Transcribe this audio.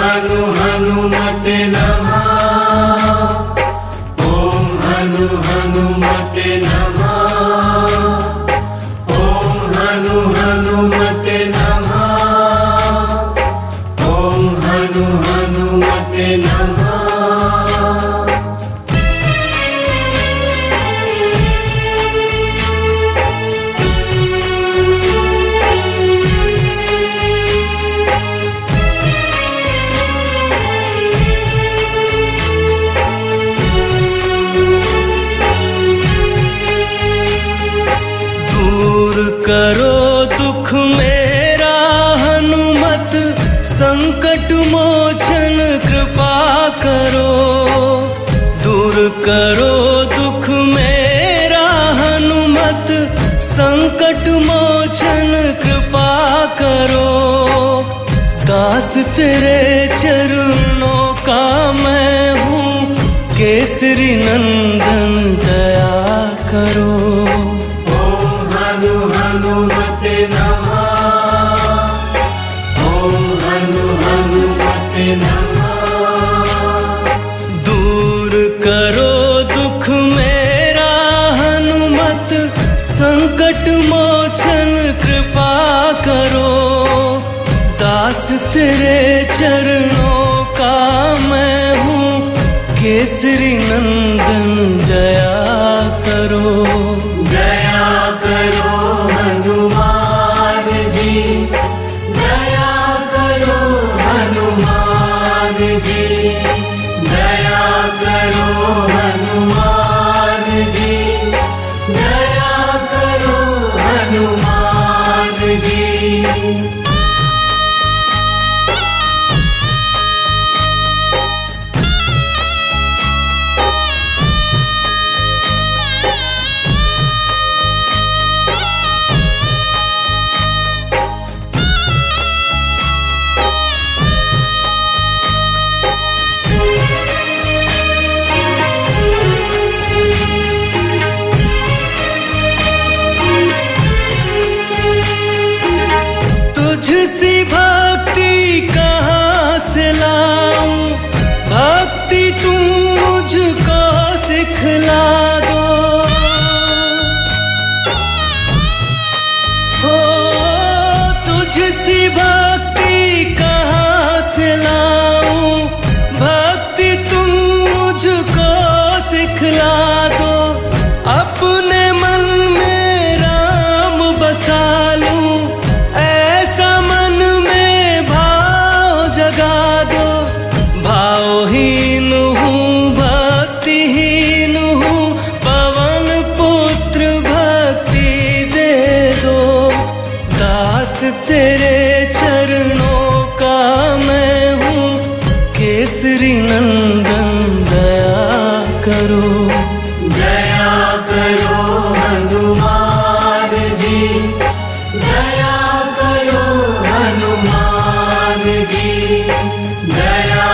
हनु हनुमते नमः। ओम हनु हनुमते नमः। ओम हनु हनुमते नमः। ओम हनु हनुमते नमः। करो दुख मेरा हनुमत, संकट मोचन कृपा करो। दूर करो दुख मेरा हनुमत, संकट मोचन कृपा करो। दास तेरे चरणों का मैं हूँ, केसरी नंदन दया करो। हनु हनुमते नमः। ओम हनु हनुमते नमः। दूर करो दुख मेरा हनुमत, संकट मोचन कृपा करो। दास तेरे चरणों का मैं हूँ, केसरी नंदन दया करो। दया करो हनुमान जी, दया करो हनुमान जी, दया करो हनुमान जी, दया करो हनुमान जी। तुझसी भक्ति कहाँ से लाऊं, भक्ति तुम मुझको सिखला दो। हो तुझसी भक्ति कहाँ से लाऊं, भक्ति तुम मुझको सिखला दो। अपने मन में राम बसा लूं, जगा दो। भावहीन हूँ भक्तिहीन हूँ, पवन पुत्र भक्ति दे दो। दास तेरे चरणों का मैं हूँ, केसरी नंदन दया करो। दया करो हनुमान जी, दया करो हनुमान जी, दया